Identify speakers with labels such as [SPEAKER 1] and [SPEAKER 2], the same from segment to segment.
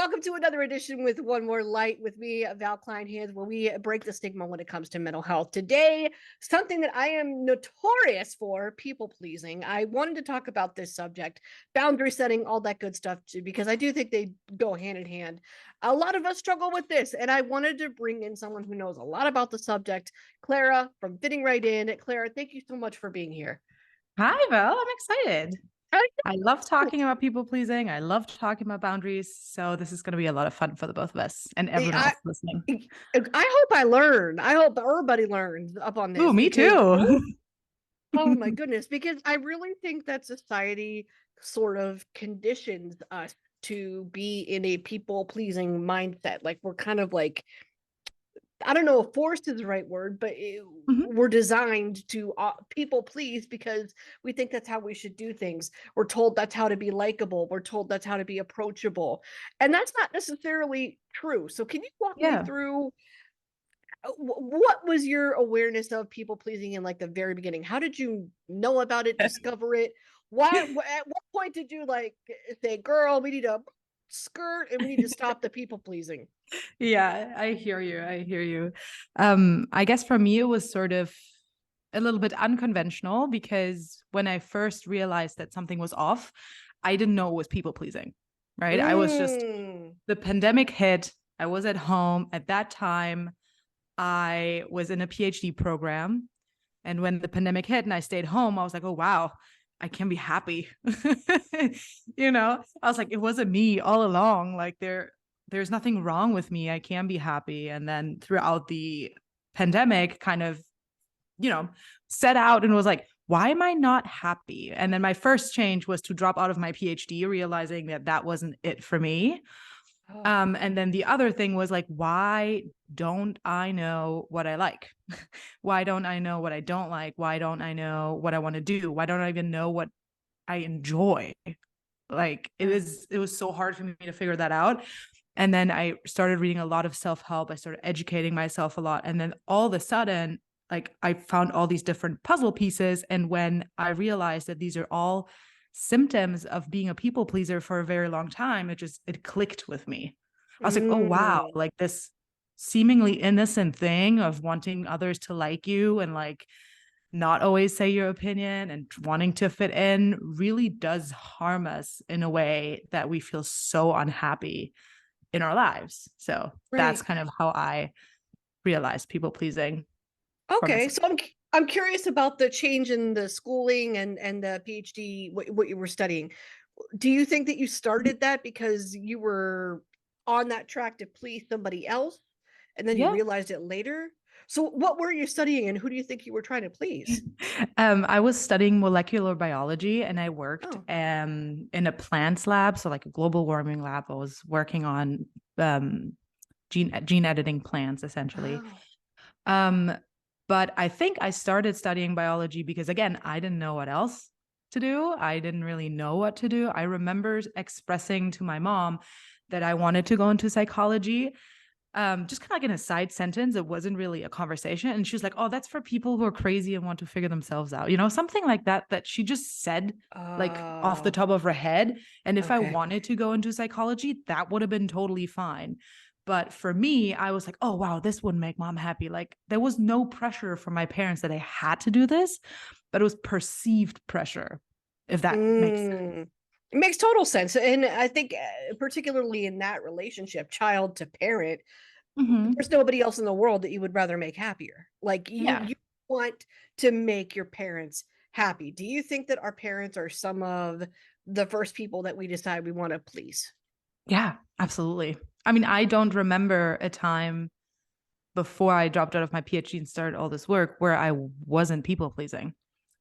[SPEAKER 1] Welcome to another edition with One More Light with me, Val Kleinhans, where we break the stigma when it comes to mental health. Today, something that I am notorious for, people pleasing. I wanted to talk about this subject, boundary setting, all that good stuff, too, because I do think they go hand in hand. A lot of us struggle with this, and I wanted to bring in someone who knows a lot about the subject, Klara from Fitting Right In. Klara, thank you so much for being here.
[SPEAKER 2] Hi, Val. I'm excited. I love talking about people pleasing. I love talking about boundaries. So this is going to be a lot of fun for the both of us and everyone else listening.
[SPEAKER 1] I hope I learn. I hope everybody learns up on this.
[SPEAKER 2] Oh, me too.
[SPEAKER 1] Oh my goodness, because I really think that society sort of conditions us to be in a people-pleasing mindset. Like we're kind of like, I don't know if forced is the right word, but we're designed to people please because we think that's how we should do things. We're told that's how to be likable. We're told that's how to be approachable. And that's not necessarily true. So can you walk me through what was your awareness of people pleasing in like the very beginning? How did you know about it, discover it? Why at what point did you like say, girl, we need a skirt and we need to stop the people pleasing?
[SPEAKER 2] Yeah, I hear you. I hear you. I guess for me, it was sort of a little bit unconventional because when I first realized that something was off, I didn't know it was people pleasing, right? I was just, the pandemic hit. I was at home at that time. I was in a PhD program. And when the pandemic hit and I stayed home, I was like, oh, wow, I can be happy. I was like, it wasn't me all along. Like there's nothing wrong with me. I can be happy. And then throughout the pandemic kind of, set out and was like, why am I not happy? And then my first change was to drop out of my PhD, realizing that that wasn't it for me. And then the other thing was like, why don't I know what I like? Why don't I know what I don't like? Why don't I know what I want to do? Why don't I even know what I enjoy? Like it was so hard for me to figure that out. And then I started reading a lot of self-help. I started educating myself a lot. And then all of a sudden, like I found all these different puzzle pieces. And when I realized that these are all symptoms of being a people pleaser for a very long time, it clicked with me. I was like, oh, wow, like this seemingly innocent thing of wanting others to like you and like not always say your opinion and wanting to fit in really does harm us in a way that we feel so unhappy in our lives. So that's kind of how I realized people pleasing.
[SPEAKER 1] Okay, so I'm curious about the change in the schooling and the PhD, what you were studying. Do you think that you started that because you were on that track to please somebody else, and then you realized it later? So what were you studying, and who do you think you were trying to please?
[SPEAKER 2] I was studying molecular biology, and I worked in a plants lab, so like a global warming lab. I was working on gene editing plants, essentially. But I think I started studying biology because, again, I didn't know what else to do. I didn't really know what to do. I remember expressing to my mom that I wanted to go into psychology, just kind of like in a side sentence. It wasn't really a conversation. And she was like, oh, that's for people who are crazy and want to figure themselves out. Something like that she just said like off the top of her head. And if I wanted to go into psychology, that would have been totally fine. But for me, I was like, oh, wow, this wouldn't make mom happy. Like there was no pressure from my parents that I had to do this, but it was perceived pressure, if that makes sense.
[SPEAKER 1] It makes total sense. And I think particularly in that relationship, child to parent, there's nobody else in the world that you would rather make happier. Like you want to make your parents happy. Do you think that our parents are some of the first people that we decide we want to please?
[SPEAKER 2] Yeah, absolutely. I mean, I don't remember a time before I dropped out of my PhD and started all this work where I wasn't people pleasing.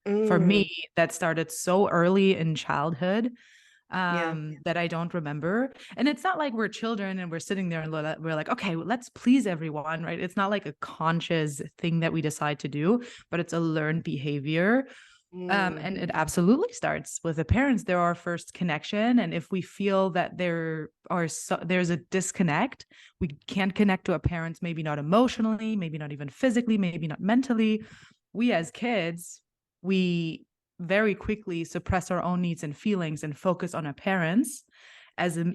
[SPEAKER 2] For me, that started so early in childhood that I don't remember. And it's not like we're children and we're sitting there and we're like, okay, well, let's please everyone, right? It's not like a conscious thing that we decide to do, but it's a learned behavior. And it absolutely starts with the parents. They're our first connection. And if we feel that there's a disconnect, we can't connect to our parents, maybe not emotionally, maybe not even physically, maybe not mentally. We as kids, we very quickly suppress our own needs and feelings and focus on our parents as a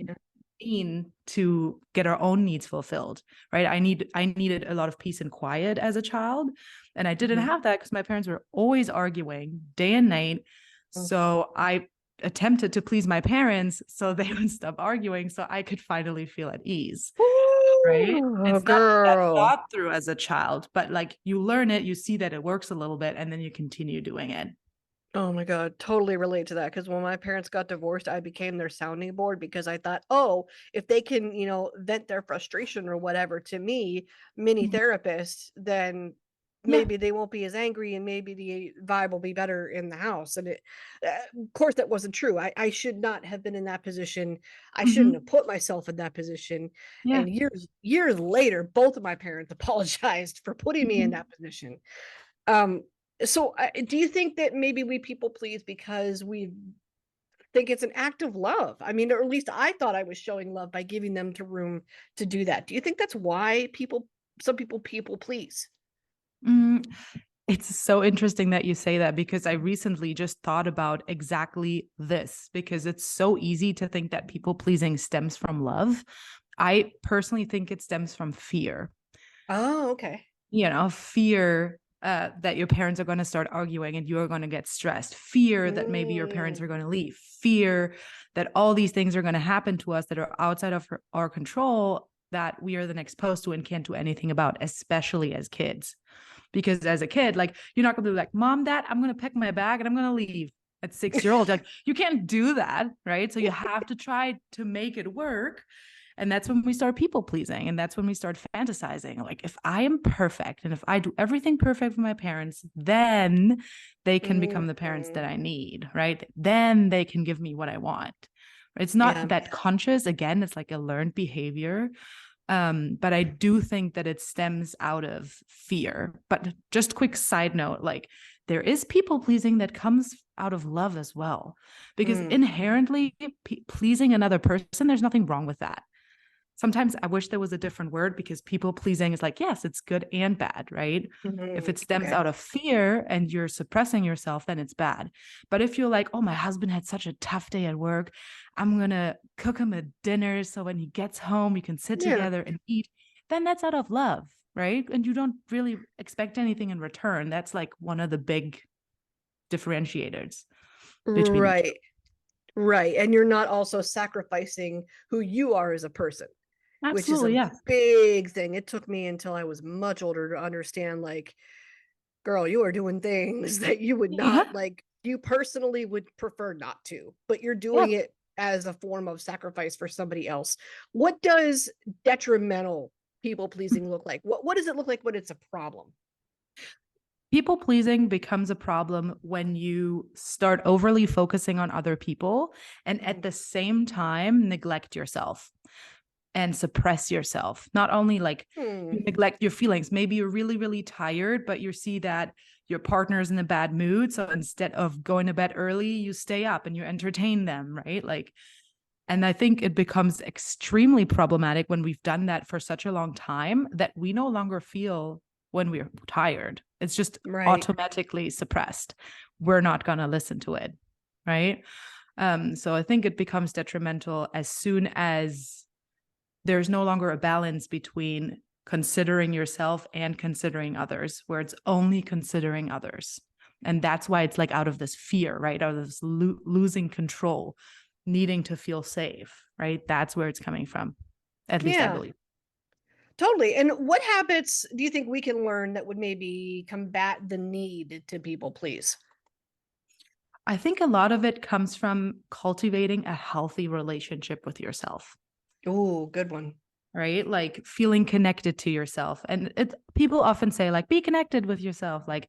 [SPEAKER 2] mean to get our own needs fulfilled, right? I needed a lot of peace and quiet as a child, and I didn't have that because my parents were always arguing day and night.
[SPEAKER 1] Mhm.
[SPEAKER 2] So I attempted to please my parents so they would stop arguing so I could finally feel at ease, right?
[SPEAKER 1] Ooh,
[SPEAKER 2] It's not that
[SPEAKER 1] girl.
[SPEAKER 2] thought through as a child, but like you learn it, you see that it works a little bit, and then you continue doing it.
[SPEAKER 1] Oh my God, totally relate to that. Because when my parents got divorced, I became their sounding board because I thought, oh, if they can, vent their frustration or whatever to me, mini
[SPEAKER 2] Mhm.
[SPEAKER 1] therapist, then
[SPEAKER 2] Yeah.
[SPEAKER 1] maybe they won't be as angry and maybe the vibe will be better in the house. And of course, that wasn't true. I should not have been in that position. I shouldn't have
[SPEAKER 2] Mhm.
[SPEAKER 1] put myself in that position.
[SPEAKER 2] Yeah.
[SPEAKER 1] And years later, both of my parents apologized for putting me in
[SPEAKER 2] Mhm.
[SPEAKER 1] that position. Um, so do you think that maybe we people please because we think it's an act of love? I mean, or at least I thought I was showing love by giving them to room to do that. Do you think that's why some people please?
[SPEAKER 2] Mm, it's so interesting that you say that because I recently just thought about exactly this because it's so easy to think that people pleasing stems from love. I personally think it stems from fear.
[SPEAKER 1] Oh, okay.
[SPEAKER 2] Fear that your parents are going to start arguing and you're going to get stressed, fear that maybe your parents
[SPEAKER 1] Mm,
[SPEAKER 2] are going to leave, fear that all these things are going to happen to us that are outside of our control that we are then exposed to and can't do anything about, especially as kids. Because as a kid, like you're not going to be like, Mom, Dad, I'm going to pack my bag and I'm going to leave at 6 year old. Like you can't do that, right? So you have to try to make it work. And that's when we start people pleasing. And that's when we start fantasizing. Like, if I am perfect and if I do everything perfect for my parents, then they can become the parents
[SPEAKER 1] mm,
[SPEAKER 2] that I need, right? Then they can give me what I want. It's not
[SPEAKER 1] yeah.
[SPEAKER 2] that conscious. Again, it's like a learned behavior. But I do think that it stems out of fear. But just quick side note, like there is people pleasing that comes out of love as well, because
[SPEAKER 1] Mm,
[SPEAKER 2] inherently pleasing another person, there's nothing wrong with that. Sometimes I wish there was a different word because people pleasing is like, yes, it's good and bad, right? If it stems
[SPEAKER 1] okay.
[SPEAKER 2] out of fear and you're suppressing yourself, then it's bad. But if you're like, oh, my husband had such a tough day at work, I'm going to cook him a dinner so when he gets home, we can sit
[SPEAKER 1] Yeah.
[SPEAKER 2] together and eat, then that's out of love, right? And you don't really expect anything in return. That's like one of the big differentiators between the two.
[SPEAKER 1] Right. Right. And you're not also sacrificing who you are as a person, which is
[SPEAKER 2] Absolutely.
[SPEAKER 1] a
[SPEAKER 2] Yeah.
[SPEAKER 1] big thing. It took me until I was much older to understand, like, girl, you are doing things that you would not
[SPEAKER 2] Yeah.
[SPEAKER 1] like, you personally would prefer not to, but you're
[SPEAKER 2] Yeah.
[SPEAKER 1] doing it as a form of sacrifice for somebody else. What does detrimental people pleasing look like? What does it look like when it's a problem?
[SPEAKER 2] People pleasing becomes a problem when you start overly focusing on other people and at
[SPEAKER 1] Mhm.
[SPEAKER 2] the same time neglect yourself and suppress yourself. Not only like
[SPEAKER 1] Hmm.
[SPEAKER 2] you neglect your feelings, maybe you're really, really tired, but you see that your partner's in a bad mood. So instead of going to bed early, you stay up and you entertain them, right? Like, and I think it becomes extremely problematic when we've done that for such a long time that we no longer feel when we're tired. It's just
[SPEAKER 1] Right.
[SPEAKER 2] automatically suppressed. We're not going to listen to it. Right. So I think it becomes detrimental as soon as there's no longer a balance between considering yourself and considering others, where it's only considering others. And that's why it's like out of this fear, right? Out of this losing control, needing to feel safe, right? That's where it's coming from. At least I
[SPEAKER 1] Yeah.
[SPEAKER 2] believe.
[SPEAKER 1] Totally. And what habits do you think we can learn that would maybe combat the need to people please?
[SPEAKER 2] I think a lot of it comes from cultivating a healthy relationship with yourself,
[SPEAKER 1] Oh, good one.
[SPEAKER 2] right? Like feeling connected to yourself. And people often say, like, be connected with yourself, like,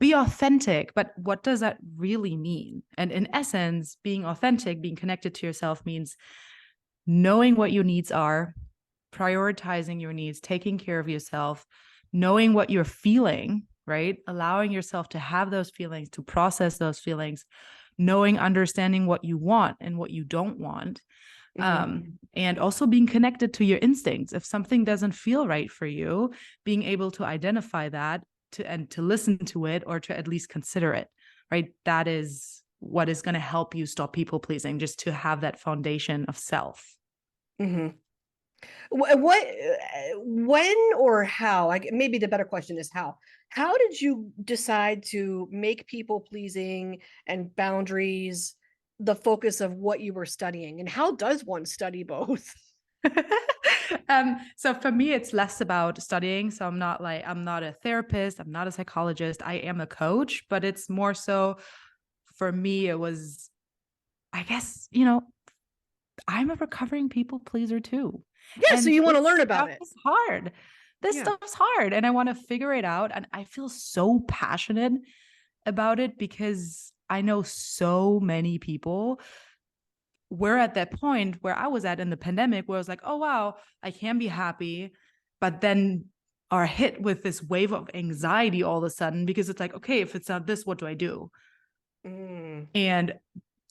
[SPEAKER 2] be authentic. But what does that really mean? And in essence, being authentic, being connected to yourself means knowing what your needs are, prioritizing your needs, taking care of yourself, knowing what you're feeling, right? Allowing yourself to have those feelings, to process those feelings, knowing, understanding what you want and what you don't want.
[SPEAKER 1] Hmm.
[SPEAKER 2] And also being connected to your instincts. If something doesn't feel right for you, being able to identify that and to listen to it or to at least consider it, right? That is what is going to help you stop people pleasing, just to have that foundation of self.
[SPEAKER 1] Hmm. What, when or how? Maybe the better question is how. How did you decide to make people pleasing and boundaries the focus of what you were studying? And how does one study both?
[SPEAKER 2] So for me, it's less about studying. So I'm not a therapist, I'm not a psychologist, I am a coach, but it's more so for me, it was, I guess, I'm a recovering people pleaser too.
[SPEAKER 1] Yeah, so
[SPEAKER 2] And
[SPEAKER 1] you want to
[SPEAKER 2] this
[SPEAKER 1] learn about
[SPEAKER 2] stuff
[SPEAKER 1] it.
[SPEAKER 2] is hard. This
[SPEAKER 1] Yeah.
[SPEAKER 2] stuff's hard. And I want to figure it out. And I feel so passionate about it because I know so many people. We're at that point where I was at in the pandemic where I was like, oh, wow, I can be happy. But then are hit with this wave of anxiety all of a sudden because it's like, okay, if it's not this, what do I do?
[SPEAKER 1] Mm.
[SPEAKER 2] And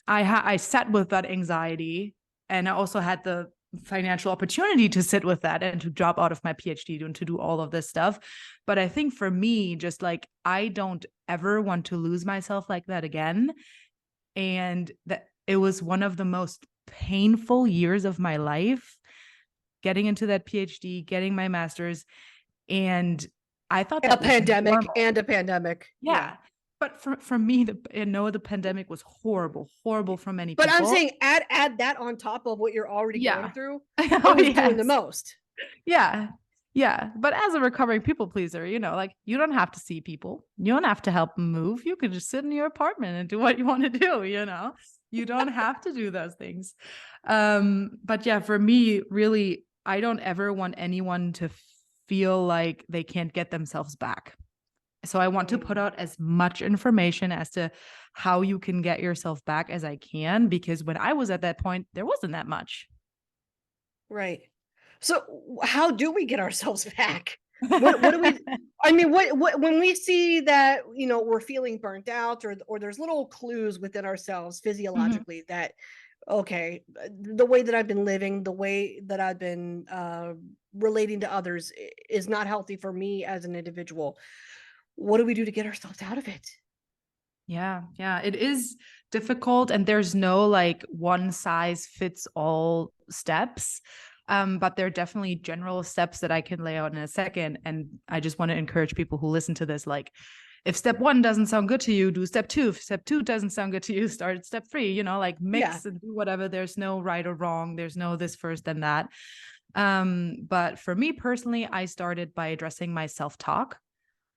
[SPEAKER 2] I sat with that anxiety, and I also had the financial opportunity to sit with that and to drop out of my PhD and to do all of this stuff. But I think for me, just like I don't ever want to lose myself like that again. And that it was one of the most painful years of my life getting into that PhD, getting my master's. And I thought
[SPEAKER 1] A
[SPEAKER 2] that was
[SPEAKER 1] pandemic
[SPEAKER 2] normal.
[SPEAKER 1] and a pandemic. Yeah.
[SPEAKER 2] Yeah. But for me, the pandemic was horrible, horrible for many
[SPEAKER 1] But I'm
[SPEAKER 2] people.
[SPEAKER 1] saying add that on top of what you're already going
[SPEAKER 2] Yeah.
[SPEAKER 1] through. It
[SPEAKER 2] Oh,
[SPEAKER 1] was doing the
[SPEAKER 2] yes.
[SPEAKER 1] most.
[SPEAKER 2] Yeah. Yeah. But as a recovering people pleaser, like you don't have to see people. You don't have to help them move. You can just sit in your apartment and do what you want to do. You don't have to do those things. But yeah, for me, really, I don't ever want anyone to feel like they can't get themselves back. So I want to put out as much information as to how you can get yourself back as I can, because when I was at that point, there wasn't that much.
[SPEAKER 1] Right. So how do we get ourselves back? What do we, I mean, what when we see that, we're feeling burnt out, or there's little clues within ourselves
[SPEAKER 2] Mhm.
[SPEAKER 1] physiologically that, okay, the way that I've been living, the way that I've been relating to others is not healthy for me as an individual. What do we do to get ourselves out of it?
[SPEAKER 2] Yeah, yeah, it is difficult, and there's no like one size fits all steps. But there are definitely general steps that I can lay out in a second. And I just want to encourage people who listen to this, like, if step one doesn't sound good to you, do step two. If step two doesn't sound good to you, start at step three, like
[SPEAKER 1] Yeah.
[SPEAKER 2] mix and do whatever. There's no right or wrong. There's no this first, then that. But for me personally, I started by addressing my self-talk.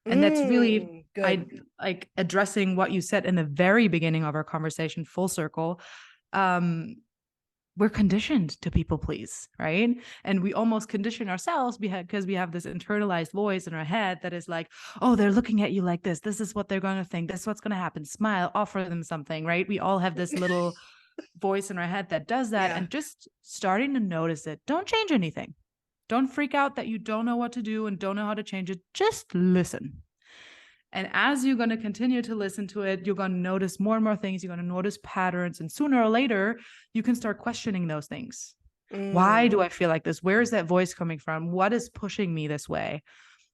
[SPEAKER 2] And that's really, I
[SPEAKER 1] Good.
[SPEAKER 2] like addressing what you said in the very beginning of our conversation, full circle. Um, we're conditioned to people please, right? And we almost condition ourselves because we have this internalized voice in our head that is like, oh, they're looking at you like this. This is what they're going to think. This is what's going to happen. Smile, offer them something, right? We all have this little voice in our head that does that.
[SPEAKER 1] Yeah.
[SPEAKER 2] And just starting to notice it. Don't change anything. Don't freak out that you don't know what to do and don't know how to change it. Just listen. And as you're going to continue to listen to it, you're going to notice more and more things. You're going to notice patterns. And sooner or later, you can start questioning those things. Why
[SPEAKER 1] Mm.
[SPEAKER 2] do I feel like this? Where is that voice coming from? What is pushing me this way?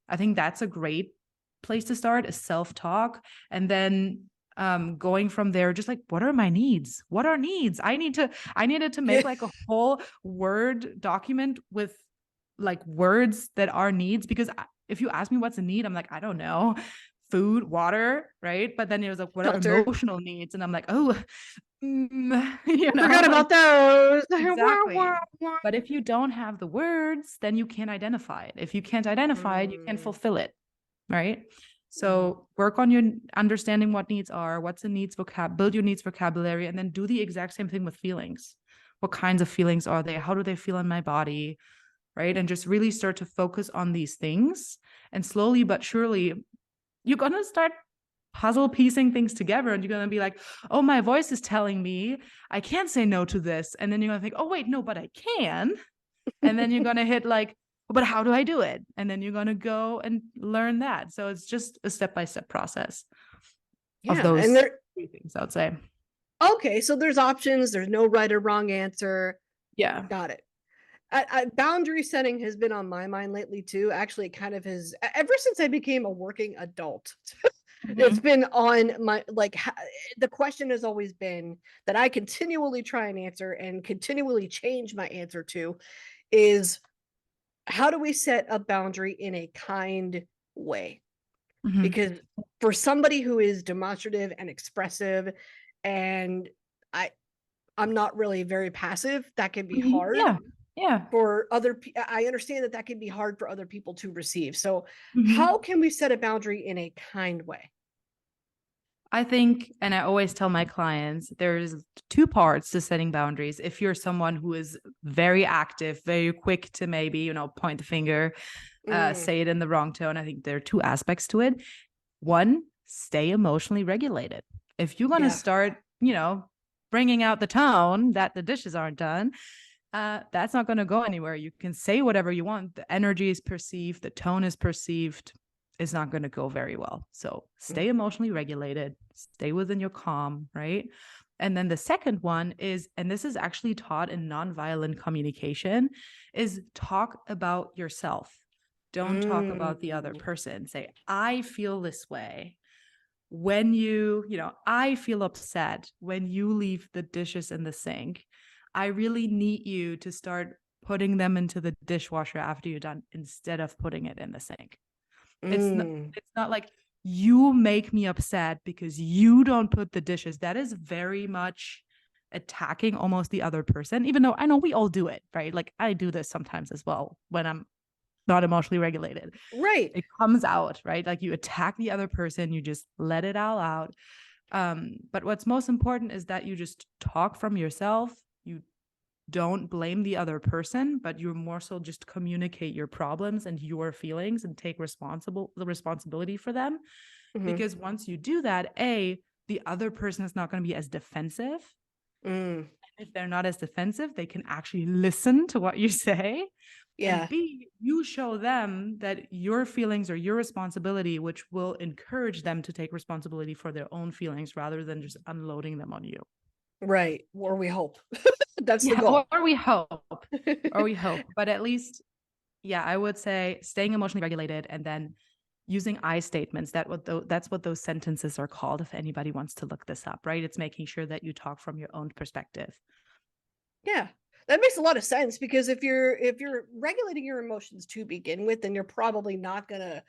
[SPEAKER 2] I think that's a great place to start, is self-talk. And then going from there, just like, what are my needs? What are needs? I needed to make
[SPEAKER 1] Yeah.
[SPEAKER 2] like a whole Word document with like words that are needs, because if you ask me what's a need, I'm like, I don't know. Food, water, right? But then it was like, what are
[SPEAKER 1] Shelter.
[SPEAKER 2] emotional needs? And I'm like, oh,
[SPEAKER 1] Forgot
[SPEAKER 2] like
[SPEAKER 1] about those. Wah,
[SPEAKER 2] exactly.
[SPEAKER 1] wah, wah.
[SPEAKER 2] But if you don't have the words, then you can't identify it. If you can't identify it, you can't
[SPEAKER 1] Mm.
[SPEAKER 2] fulfill it, right?
[SPEAKER 1] Mhm.
[SPEAKER 2] So work on your understanding what needs are, what's the needs build your needs vocabulary, and then do the exact same thing with feelings. What kinds of feelings are they? How do they feel in my body? Right? And just really start to focus on these things. And slowly but surely, you're going to start puzzle piecing things together, and you're going to be like, oh, my voice is telling me I can't say no to this. And then you're going to think, oh, wait, no, but I can. And then you're going to hit like, but how do I do it? And then you're going to go and learn that. So it's just a step-by-step process of
[SPEAKER 1] Yeah, and
[SPEAKER 2] those
[SPEAKER 1] there.
[SPEAKER 2] three things, I would say.
[SPEAKER 1] Okay, so there's options. There's no right or wrong answer.
[SPEAKER 2] Yeah.
[SPEAKER 1] Got it. Boundary setting has been on my mind lately too. Actually, it kind of has ever since I became a working adult. It's been on my, like, the question has always been that I continually try and answer and continually change my answer to is, how do we set a boundary in a kind way?
[SPEAKER 2] Mhm.
[SPEAKER 1] Because for somebody who is demonstrative and expressive, and I I'm not really very passive, that can be
[SPEAKER 2] Mhm.
[SPEAKER 1] hard
[SPEAKER 2] Yeah. Yeah.
[SPEAKER 1] for other I understand that that can be hard for other people to receive. So how
[SPEAKER 2] Mhm.
[SPEAKER 1] can we set a boundary in a kind way?
[SPEAKER 2] I think, and I always tell my clients, there's two parts to setting boundaries. If you're someone who is very active, very quick to maybe, point the finger,
[SPEAKER 1] Mm,
[SPEAKER 2] say it in the wrong tone, I think there are two aspects to it. One, stay emotionally regulated. If you're going to
[SPEAKER 1] yeah.
[SPEAKER 2] start, bringing out the tone that the dishes aren't done, that's not going to go anywhere. You can say whatever you want. The energy is perceived, the tone is perceived. It's not going to go very well. So
[SPEAKER 1] Mm,
[SPEAKER 2] stay emotionally regulated, stay within your calm, right? And then the second one is, and this is actually taught in nonviolent communication, is talk about yourself. Don't talk about the other
[SPEAKER 1] mm,
[SPEAKER 2] person. Say, I feel this way when I feel upset when you leave the dishes in the sink. I really need you to start putting them into the dishwasher after you're done instead of putting it in the sink.
[SPEAKER 1] mm,
[SPEAKER 2] It's not like you make me upset because you don't put the dishes. That is very much attacking almost the other person, even though I know we all do it, right? Like I do this sometimes as well when I'm not emotionally regulated.
[SPEAKER 1] right.
[SPEAKER 2] It comes out, right? Like you attack the other person, you just let it all out. But what's most important is that you just talk from yourself. You don't blame the other person, but you're more so just communicate your problems and your feelings and take the responsibility for them.
[SPEAKER 1] Mhm,
[SPEAKER 2] Because once you do that, the other person is not going to be as defensive.
[SPEAKER 1] mm,
[SPEAKER 2] If they're not as defensive, they can actually listen to what you say. And
[SPEAKER 1] yeah.
[SPEAKER 2] B, you show them that your feelings are your responsibility, which will encourage them to take responsibility for their own feelings rather than just unloading them on you.
[SPEAKER 1] Right. Or we hope. That's the
[SPEAKER 2] Yeah,
[SPEAKER 1] goal.
[SPEAKER 2] or we hope, or we hope. But at least, yeah, I would say staying emotionally regulated and then using I statements. That's what those sentences are called. If anybody wants to look this up, right? It's making sure that you talk from your own perspective.
[SPEAKER 1] Yeah. That makes a lot of sense, because if you're regulating your emotions to begin with, then you're probably not gonna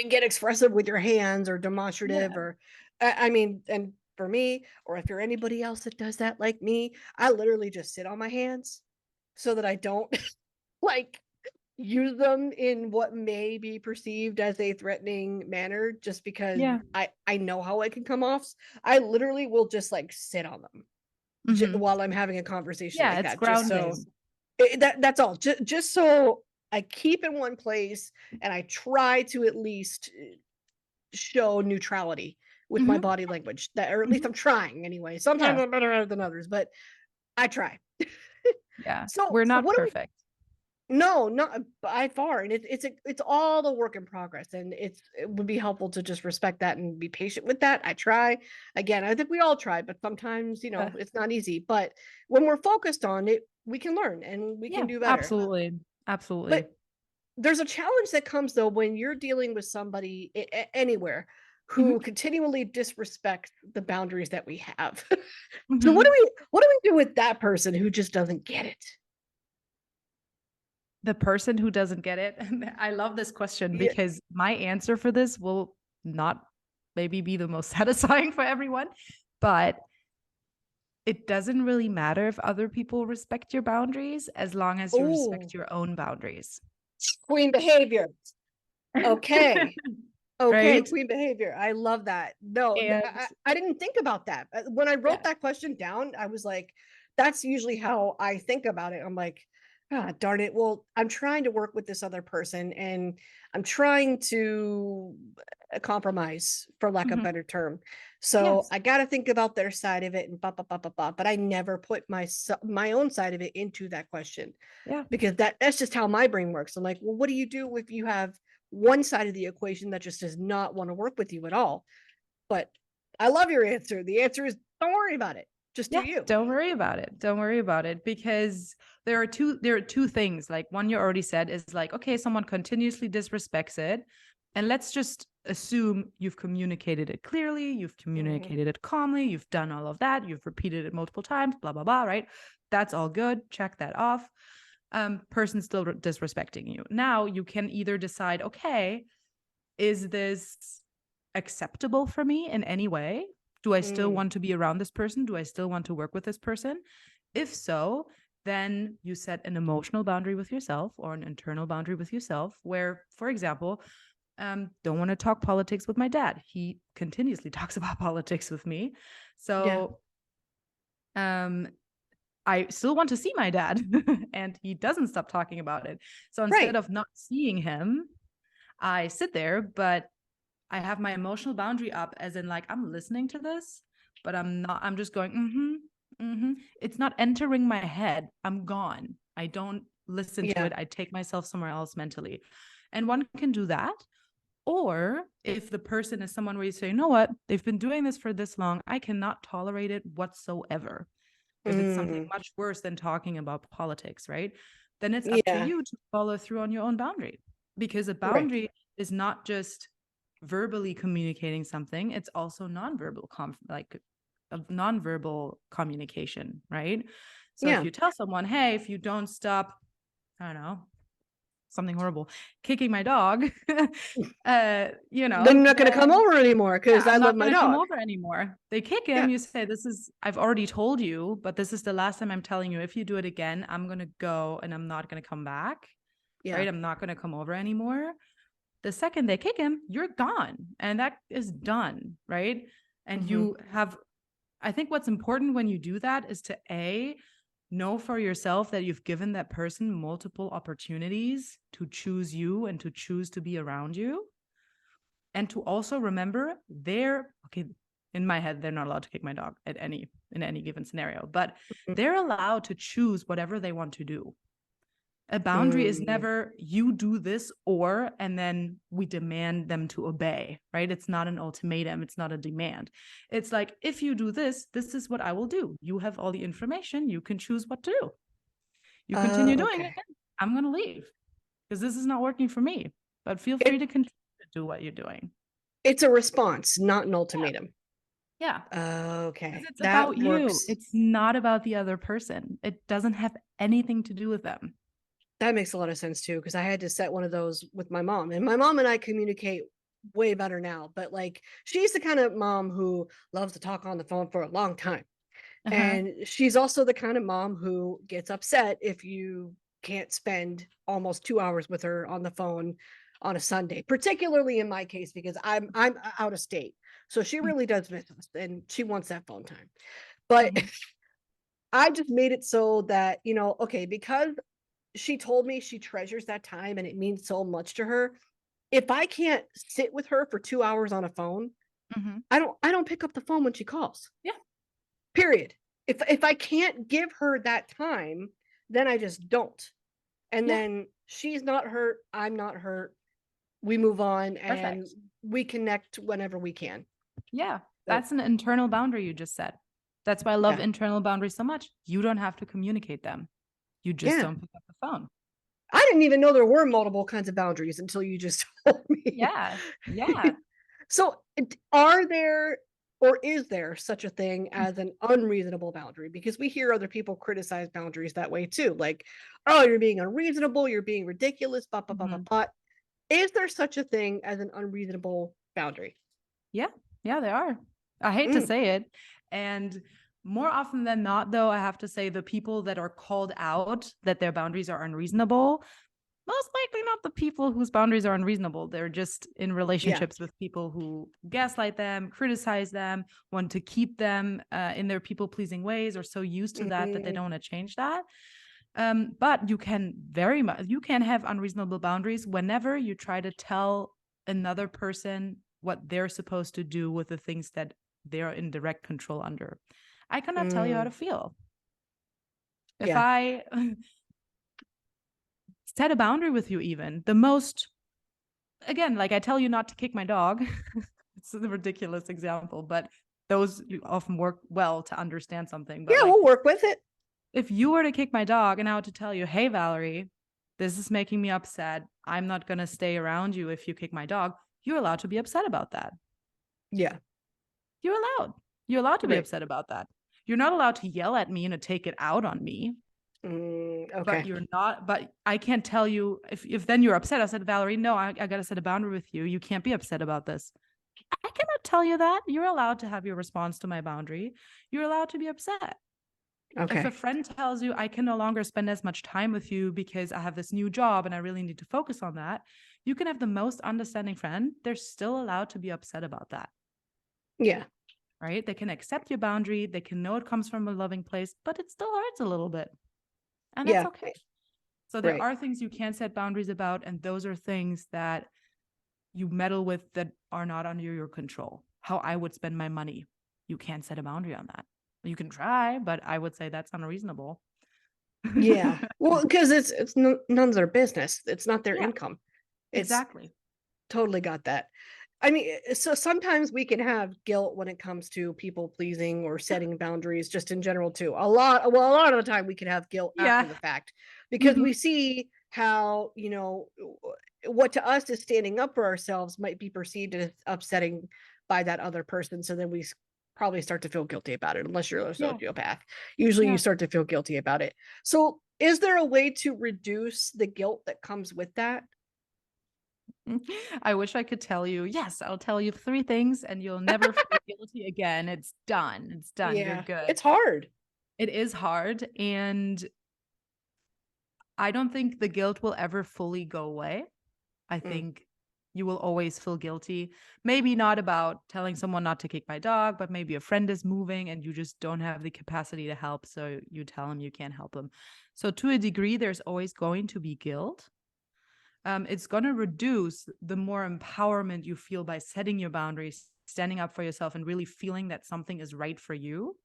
[SPEAKER 1] get expressive with your hands or demonstrative,
[SPEAKER 2] Yeah.
[SPEAKER 1] or I mean, and for me, or if you're anybody else that does that like me, I literally just sit on my hands so that I don't like use them in what may be perceived as a threatening manner, just because
[SPEAKER 2] Yeah.
[SPEAKER 1] I know how it can come off. I literally will just like sit on them
[SPEAKER 2] Mm-hmm.
[SPEAKER 1] while I'm having a conversation
[SPEAKER 2] Yeah,
[SPEAKER 1] like
[SPEAKER 2] it's
[SPEAKER 1] that, just so
[SPEAKER 2] grounding.
[SPEAKER 1] that's all. Just so I keep in one place, and I try to at least show neutrality with my
[SPEAKER 2] Mm-hmm.
[SPEAKER 1] body language. That, or at least
[SPEAKER 2] Mm-hmm.
[SPEAKER 1] I'm trying anyway. Sometimes
[SPEAKER 2] Yeah.
[SPEAKER 1] I'm better at it than others, but I try.
[SPEAKER 2] Yeah.
[SPEAKER 1] So
[SPEAKER 2] We're
[SPEAKER 1] so
[SPEAKER 2] not
[SPEAKER 1] what do we
[SPEAKER 2] perfect.
[SPEAKER 1] no, not by far, and it's all the work in progress, and it would be helpful to just respect that and be patient with that. I try. Again, I think we all try, but sometimes,
[SPEAKER 2] Yeah.
[SPEAKER 1] it's not easy, but when we're focused on it, we can learn and we can
[SPEAKER 2] Yeah,
[SPEAKER 1] do better.
[SPEAKER 2] absolutely. Absolutely.
[SPEAKER 1] But there's a challenge that comes, though, when you're dealing with somebody anywhere who
[SPEAKER 2] Mhm.
[SPEAKER 1] continually disrespects the boundaries that we have. So
[SPEAKER 2] Mhm.
[SPEAKER 1] what do we do with that person who just doesn't get it?
[SPEAKER 2] The person who doesn't get it. I love this question
[SPEAKER 1] Yeah.
[SPEAKER 2] because my answer for this will not maybe be the most satisfying for everyone, but it doesn't really matter if other people respect your boundaries as long as you
[SPEAKER 1] Oh,
[SPEAKER 2] respect your own boundaries.
[SPEAKER 1] queen behavior. Okay. Okay,
[SPEAKER 2] Right?
[SPEAKER 1] queen behavior. I love that. No,
[SPEAKER 2] And
[SPEAKER 1] I didn't think about that. When I wrote
[SPEAKER 2] yeah.
[SPEAKER 1] that question down, I was like, that's usually how I think about it. I'm like, ah, darn it. Well, I'm trying to work with this other person, and I'm trying to compromise, for lack of a
[SPEAKER 2] Mhm.
[SPEAKER 1] better term. So
[SPEAKER 2] Yes.
[SPEAKER 1] I got to think about their side of it and blah, blah, blah, blah, blah. But I never put my own side of it into that question,
[SPEAKER 2] Yeah.
[SPEAKER 1] because that's just how my brain works. I'm like, well, what do you do if you have one side of the equation that just does not want to work with you at all? But I love your answer. The answer is, don't worry about it. Just do
[SPEAKER 2] Yeah,
[SPEAKER 1] you.
[SPEAKER 2] don't worry about it. Don't worry about it because there are two things. Like one you already said is like, okay, someone continuously disrespects it. And let's just assume you've communicated it clearly, you've communicated it calmly, you've done all of that, you've repeated it multiple times, blah, blah, blah, right? That's all good. Check that off. Person still disrespecting you. Now you can either decide, okay, is this acceptable for me in any way? Do I still want to be around this person? Do I still want to work with this person? If so, then you set an emotional boundary with yourself or an internal boundary with yourself where, for example, don't want to talk politics with my dad. He continuously talks about politics with me. So I still want to see my dad and he doesn't stop talking about it. So instead of not seeing him, I sit there, but I have my emotional boundary up as in like, I'm listening to this, but I'm just going, It's not entering my head. I'm gone. I don't listen to it. I take myself somewhere else mentally. And one can do that. Or if the person is someone where you say, you know what, they've been doing this for this long, I cannot tolerate it whatsoever. If it's something much worse than talking about politics, right? Then it's up to you to follow through on your own boundary. Because a boundary is not just verbally communicating something, it's also nonverbal, nonverbal communication, right? So if you tell someone, hey, if you don't stop, I don't know, something horrible, kicking my dog, then you're
[SPEAKER 1] not going to come over anymore because I love my dog.
[SPEAKER 2] Come over anymore. They kick him. You say, I've already told you, but this is the last time I'm telling you. If you do it again, I'm going to go and I'm not going to come back. Right? I'm not going to come over anymore. The second they kick him, you're gone. And that is done. Right. And you have, I think what's important when you do that is to know for yourself that you've given that person multiple opportunities to choose you and to choose to be around you. And to also remember in my head, they're not allowed to kick my dog in any given scenario, but they're allowed to choose whatever they want to do. A boundary is never you do this and then we demand them to obey, right? It's not an ultimatum. It's not a demand. It's like, if you do this, this is what I will do. You have all the information. You can choose what to do. You continue doing it. I'm going to leave because this is not working for me, but feel free to continue to do what you're doing.
[SPEAKER 1] It's a response, not an ultimatum.
[SPEAKER 2] Yeah.
[SPEAKER 1] Okay.
[SPEAKER 2] It's about you. It's not about the other person. It doesn't have anything to do with them.
[SPEAKER 1] That makes a lot of sense too, because I had to set one of those with my mom, and my mom and I communicate way better now. But like, she's the kind of mom who loves to talk on the phone for a long time. And she's also the kind of mom who gets upset if you can't spend almost 2 hours with her on the phone on a Sunday, particularly in my case, because I'm out of state. So she really does miss us and she wants that phone time. But I just made it so that, because she told me she treasures that time and it means so much to her. If I can't sit with her for 2 hours on a phone, I don't pick up the phone when she calls.
[SPEAKER 2] Yeah.
[SPEAKER 1] Period. If I can't give her that time, then I just don't. And then she's not hurt, I'm not hurt. We move on and we connect whenever we can.
[SPEAKER 2] Yeah. That's an internal boundary you just set. That's why I love internal boundaries so much. You don't have to communicate them. You just don't pick up the phone.
[SPEAKER 1] I didn't even know there were multiple kinds of boundaries until you just told me.
[SPEAKER 2] Yeah.
[SPEAKER 1] So are there, or is there such a thing as an unreasonable boundary? Because we hear other people criticize boundaries that way too. Like, oh, you're being unreasonable, you're being ridiculous, blah, blah, blah, blah, blah. Is there such a thing as an unreasonable boundary?
[SPEAKER 2] Yeah, there are. I hate to say it. And more often than not, though, I have to say the people that are called out that their boundaries are unreasonable, most likely not the people whose boundaries are unreasonable. They're just in relationships with people who gaslight them, criticize them, want to keep them in their people-pleasing ways, or so used to that they don't want to change that. But you can have unreasonable boundaries whenever you try to tell another person what they're supposed to do with the things that they're in direct control under. I cannot tell you how to feel. If I set a boundary with you, even the most, again, like I tell you not to kick my dog. It's a ridiculous example, but those often work well to understand something. But
[SPEAKER 1] we'll work with it.
[SPEAKER 2] If you were to kick my dog and I were to tell you, hey, Valerie, this is making me upset. I'm not going to stay around you if you kick my dog. You're allowed to be upset about that.
[SPEAKER 1] Yeah.
[SPEAKER 2] You're allowed. You're allowed to be
[SPEAKER 1] Right.
[SPEAKER 2] upset about that. You're not allowed to yell at me and to take it out on me.
[SPEAKER 1] Okay.
[SPEAKER 2] But you're not, but I can't tell you if then you're upset. I said, Valerie, no, I got to set a boundary with you. You can't be upset about this. I cannot tell you that. You're allowed to have your response to my boundary. You're allowed to be upset. If a
[SPEAKER 1] Okay.
[SPEAKER 2] friend tells you I can no longer spend as much time with you because I have this new job and I really need to focus on that, you can have the most understanding friend. They're still allowed to be upset about that.
[SPEAKER 1] Yeah.
[SPEAKER 2] Right? They can accept your boundary. They can know it comes from a loving place, but it still hurts a little bit. And that's
[SPEAKER 1] Yeah.
[SPEAKER 2] okay. So there
[SPEAKER 1] Right.
[SPEAKER 2] are things you can't set boundaries about, and those are things that you meddle with that are not under your control. How I would spend my money. You can't set a boundary on that. You can try, but I would say that's unreasonable.
[SPEAKER 1] Yeah. Well, because it's none's their business. It's not their
[SPEAKER 2] Yeah,
[SPEAKER 1] income. It's
[SPEAKER 2] exactly.
[SPEAKER 1] totally got that. I mean, so sometimes we can have guilt when it comes to people pleasing or setting boundaries just in general too. A lot of the time we can have guilt after
[SPEAKER 2] Yeah.
[SPEAKER 1] the fact because
[SPEAKER 2] Mhm.
[SPEAKER 1] we see how, what to us is standing up for ourselves might be perceived as upsetting by that other person. So then we probably start to feel guilty about it, unless you're a
[SPEAKER 2] Yeah.
[SPEAKER 1] sociopath. Usually you
[SPEAKER 2] Yeah.
[SPEAKER 1] start to feel guilty about it. So is there a way to reduce the guilt that comes with that?
[SPEAKER 2] I wish I could tell you, yes, I'll tell you 3 things and you'll never feel guilty again. It's done. It's done. You're
[SPEAKER 1] Yeah,
[SPEAKER 2] good.
[SPEAKER 1] it's hard.
[SPEAKER 2] It is hard. And I don't think the guilt will ever fully go away. I
[SPEAKER 1] Mm,
[SPEAKER 2] think you will always feel guilty. Maybe not about telling someone not to kick my dog, but maybe a friend is moving and you just don't have the capacity to help. So you tell them you can't help them. So to a degree, there's always going to be guilt. It's going to reduce the more empowerment you feel by setting your boundaries, standing up for yourself, and really feeling that something is right for you.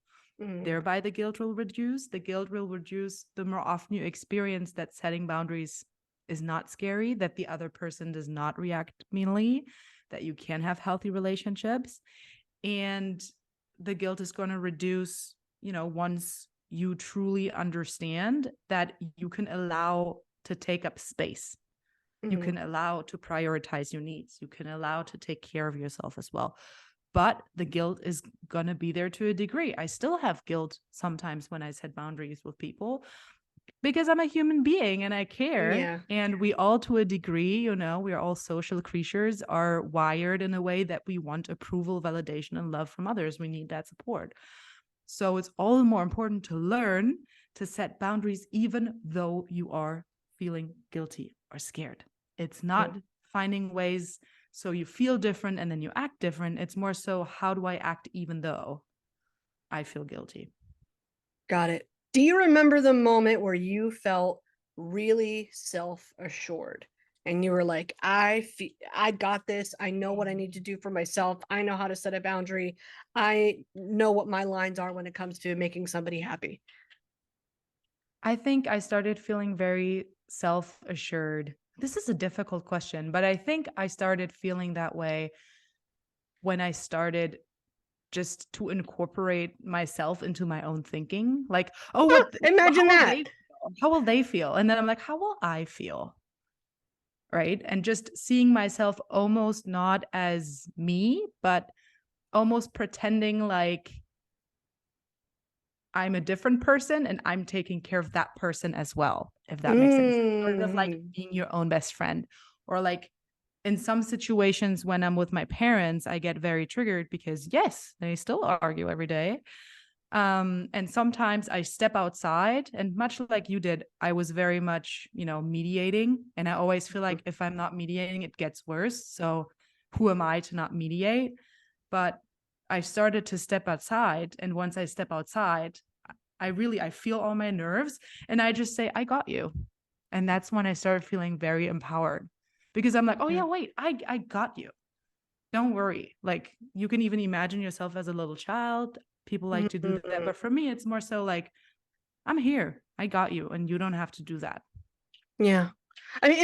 [SPEAKER 1] mm,
[SPEAKER 2] Thereby, the guilt will reduce. The guilt will reduce the more often you experience that setting boundaries is not scary, that the other person does not react meanly, that you can have healthy relationships. And the guilt is going to reduce, once you truly understand that you can allow to take up space. You
[SPEAKER 1] mm.
[SPEAKER 2] can allow to prioritize your needs. You can allow to take care of yourself as well. But the guilt is going to be there to a degree. I still have guilt sometimes when I set boundaries with people because I'm a human being and I care.
[SPEAKER 1] Yeah.
[SPEAKER 2] And we all, to a degree, we're all social creatures, are wired in a way that we want approval, validation, and love from others. We need that support. So it's all the more important to learn to set boundaries, even though you are feeling guilty or scared. It's not
[SPEAKER 1] Mm.
[SPEAKER 2] finding ways so you feel different and then you act different. It's more so, how do I act even though I feel guilty?
[SPEAKER 1] Got it. Do you remember the moment where you felt really self-assured and you were like, I got this. I know what I need to do for myself. I know how to set a boundary. I know what my lines are when it comes to making somebody happy.
[SPEAKER 2] I think I started feeling very self assured. This is a difficult question, but I think I started feeling that way when I started just to incorporate myself into my own thinking. Like, oh,
[SPEAKER 1] Imagine
[SPEAKER 2] how will
[SPEAKER 1] that.
[SPEAKER 2] they feel? How will they feel? And then I'm like, how will I feel? Right. And just seeing myself almost not as me, but almost pretending like I'm a different person and I'm taking care of that person as well, if that makes sense. Sort of like
[SPEAKER 1] Mm.
[SPEAKER 2] being your own best friend. Or like in some situations when I'm with my parents, I get very triggered because yes, they still argue every day. And sometimes I step outside, and much like you did, I was very much, mediating. And I always feel like if I'm not mediating, it gets worse. So who am I to not mediate? But I started to step outside. And once I step outside, I feel all my nerves and I just say, I got you. And that's when I started feeling very empowered because I'm like, oh yeah, wait, I got you. Don't worry. Like you can even imagine yourself as a little child. People like to do that.
[SPEAKER 1] Mm.
[SPEAKER 2] But for me, it's more so like, I'm here. I got you. And you don't have to do that.
[SPEAKER 1] Yeah. I mean,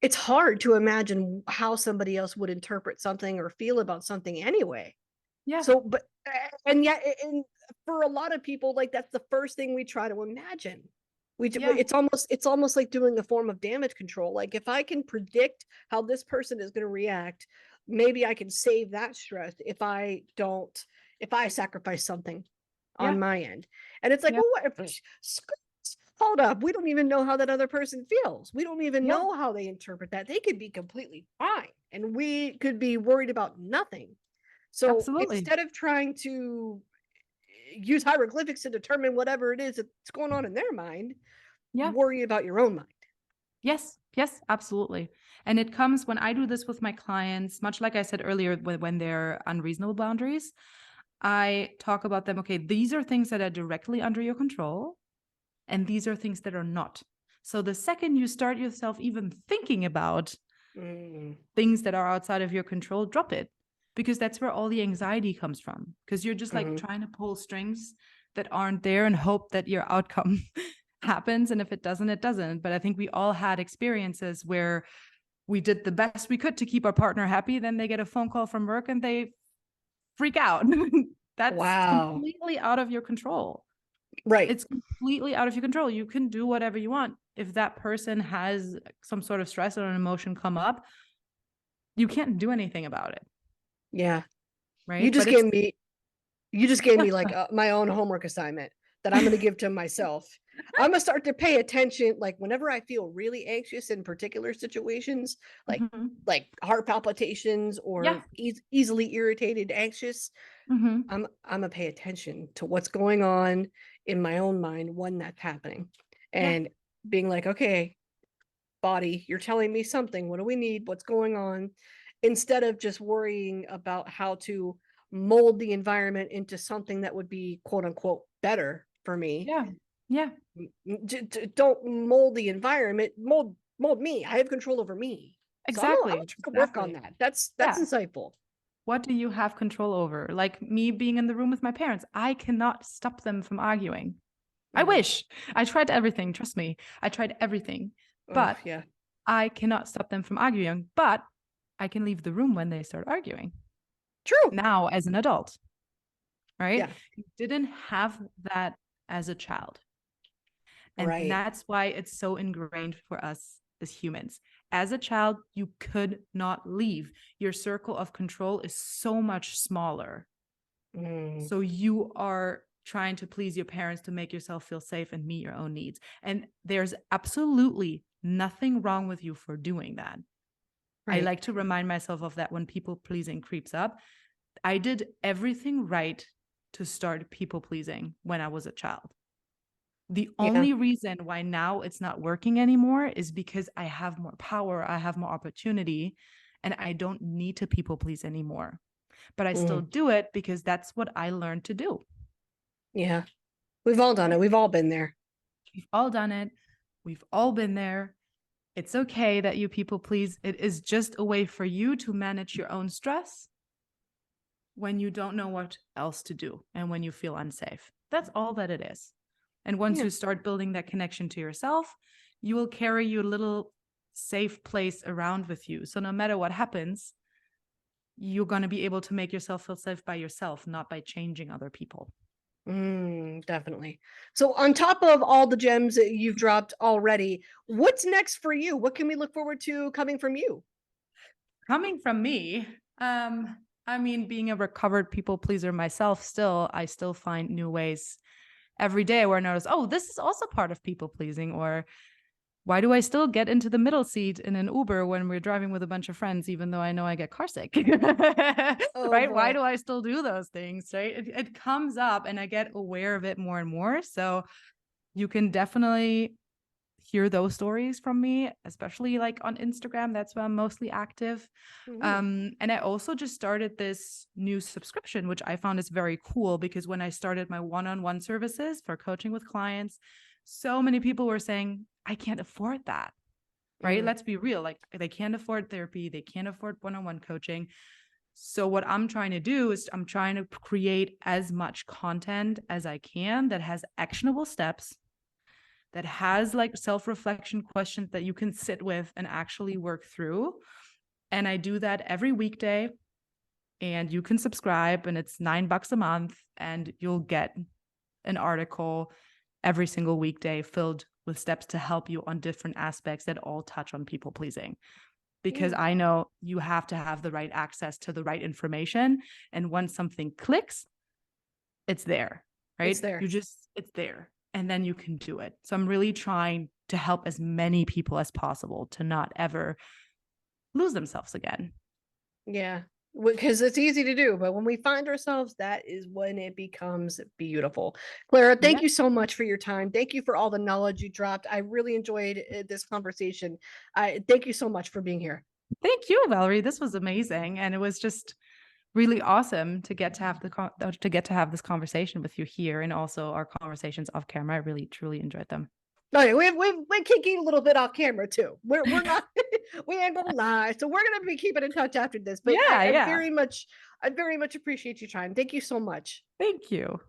[SPEAKER 1] it's hard to imagine how somebody else would interpret something or feel about something anyway.
[SPEAKER 2] Yeah.
[SPEAKER 1] So, and yet, and for a lot of people, like that's the first thing we try to imagine.
[SPEAKER 2] Yeah.
[SPEAKER 1] It's almost like doing a form of damage control. Like if I can predict how this person is going to react, maybe I can save that stress if I sacrifice something
[SPEAKER 2] Yeah.
[SPEAKER 1] on my end. And it's like,
[SPEAKER 2] Yeah.
[SPEAKER 1] well, what? Hold up, we don't even know how that other person feels. We don't even
[SPEAKER 2] Yeah.
[SPEAKER 1] know how they interpret that. They could be completely fine, and we could be worried about nothing. So
[SPEAKER 2] Absolutely.
[SPEAKER 1] instead of trying to use hieroglyphics to determine whatever it is that's going on in their mind,
[SPEAKER 2] Yeah.
[SPEAKER 1] worry about your own mind.
[SPEAKER 2] Yes, yes, absolutely. And it comes when I do this with my clients, much like I said earlier, when they're unreasonable boundaries, I talk about them. Okay, these are things that are directly under your control, and these are things that are not. So the second you start yourself even thinking about things that are outside of your control, drop it, because that's where all the anxiety comes from. Because you're just like trying to pull strings that aren't there and hope that your outcome happens. And if it doesn't, it doesn't. But I think we all had experiences where we did the best we could to keep our partner happy. Then they get a phone call from work and they freak out. That's
[SPEAKER 1] Wow.
[SPEAKER 2] completely out of your control.
[SPEAKER 1] Right.
[SPEAKER 2] It's completely out of your control. You can do whatever you want. If that person has some sort of stress or an emotion come up, you can't do anything about it.
[SPEAKER 1] Yeah. You
[SPEAKER 2] Right.
[SPEAKER 1] just
[SPEAKER 2] But it's,
[SPEAKER 1] gave me you just gave me like my own homework assignment that I'm going to give to myself. I'm going to start to pay attention like whenever I feel really anxious in particular situations, like
[SPEAKER 2] Mhm.
[SPEAKER 1] like heart palpitations
[SPEAKER 2] Yeah.
[SPEAKER 1] or easily irritated, anxious.
[SPEAKER 2] Mm-hmm.
[SPEAKER 1] I'm gonna pay attention to what's going on in my own mind when that's happening,
[SPEAKER 2] Yeah.
[SPEAKER 1] and being like, okay, body, you're telling me something. What do we need? What's going on? Instead of just worrying about how to mold the environment into something that would be quote unquote better for me.
[SPEAKER 2] Yeah. Yeah.
[SPEAKER 1] Don't mold the environment, mold me. I have control over me. So I'm
[SPEAKER 2] Exactly.
[SPEAKER 1] trying to work on
[SPEAKER 2] Exactly.
[SPEAKER 1] that. That's
[SPEAKER 2] Yeah.
[SPEAKER 1] insightful.
[SPEAKER 2] What do you have control over? Like me being in the room with my parents, I cannot stop them from arguing. I
[SPEAKER 1] Mhm.
[SPEAKER 2] wish. I tried everything. Trust me. I tried everything,
[SPEAKER 1] Oh
[SPEAKER 2] but
[SPEAKER 1] yeah.
[SPEAKER 2] I cannot stop them from arguing. But I can leave the room when they start arguing
[SPEAKER 1] True.
[SPEAKER 2] now as an adult, right?
[SPEAKER 1] Yeah.
[SPEAKER 2] You didn't have that as a child. And
[SPEAKER 1] Right.
[SPEAKER 2] that's why it's so ingrained for us as humans. As a child, you could not leave. Your circle of control is so much smaller.
[SPEAKER 1] Mm.
[SPEAKER 2] So you are trying to please your parents to make yourself feel safe and meet your own needs. And there's absolutely nothing wrong with you for doing that. I
[SPEAKER 1] Right.
[SPEAKER 2] like to remind myself of that when people pleasing creeps up. I did everything right to start people pleasing when I was a child. The
[SPEAKER 1] Yeah.
[SPEAKER 2] only reason why now it's not working anymore is because I have more power, I have more opportunity, and I don't need to people please anymore. But I still
[SPEAKER 1] Mm.
[SPEAKER 2] do it because that's what I learned to do.
[SPEAKER 1] Yeah. We've all done it.
[SPEAKER 2] Right?
[SPEAKER 1] We've all been there.
[SPEAKER 2] We've all done it. We've all been there. It's okay that you people please. It is just a way for you to manage your own stress when you don't know what else to do and when you feel unsafe. That's all that it is. And once
[SPEAKER 1] Yeah.
[SPEAKER 2] you start building that connection to yourself, you will carry your little safe place around with you. So no matter what happens, you're going to be able to make yourself feel safe by yourself, not by changing other people.
[SPEAKER 1] Definitely. So on top of all the gems that you've dropped already, what's next for you? What can we look forward to coming from you?
[SPEAKER 2] Coming from me, I mean, being a recovered people pleaser myself, I still find new ways every day where I notice, oh, this is also part of people pleasing, or why do I still get into the middle seat in an Uber when we're driving with a bunch of friends, even though I know I get car sick?
[SPEAKER 1] Oh
[SPEAKER 2] Right? Why
[SPEAKER 1] boy.
[SPEAKER 2] do I still do those things? Right? It comes up and I get aware of it more and more. So you can definitely hear those stories from me, especially like on Instagram. That's where I'm mostly active.
[SPEAKER 1] Mhm.
[SPEAKER 2] And I also just started this new subscription, which I found is very cool because when I started my one-on-one services for coaching with clients, so many people were saying, I can't afford that. Right?
[SPEAKER 1] Mm.
[SPEAKER 2] Let's be real. Like they can't afford therapy, they can't afford one-on-one coaching. So what I'm trying to do is I'm trying to create as much content as I can that has actionable steps, that has like self-reflection questions that you can sit with and actually work through. And I do that every weekday, and you can subscribe, and it's $9 a month, and you'll get an article every single weekday filled with steps to help you on different aspects that all touch on people pleasing. Because I know you have to have the right access to the right information. And once something clicks, it's there, right?
[SPEAKER 1] It's there.
[SPEAKER 2] It's there. And then you can do it. So I'm really trying to help as many people as possible to not ever lose themselves again.
[SPEAKER 1] Yeah, because it's easy to do, but when we find ourselves, that is when it becomes beautiful. Klara, thank you so much for your time. Thank you for all the knowledge you dropped. I really enjoyed this conversation. Thank you so much for being here.
[SPEAKER 2] Thank you, Valerie. This was amazing, and it was just really awesome to get to have this conversation with you here, and also our conversations off camera. I really truly enjoyed them.
[SPEAKER 1] Oh, yeah, we're kicking a little bit off camera too. We're not we ain't gonna lie. So we're gonna be keeping in touch after this. But I very much appreciate your time. Thank you so much.
[SPEAKER 2] Thank you.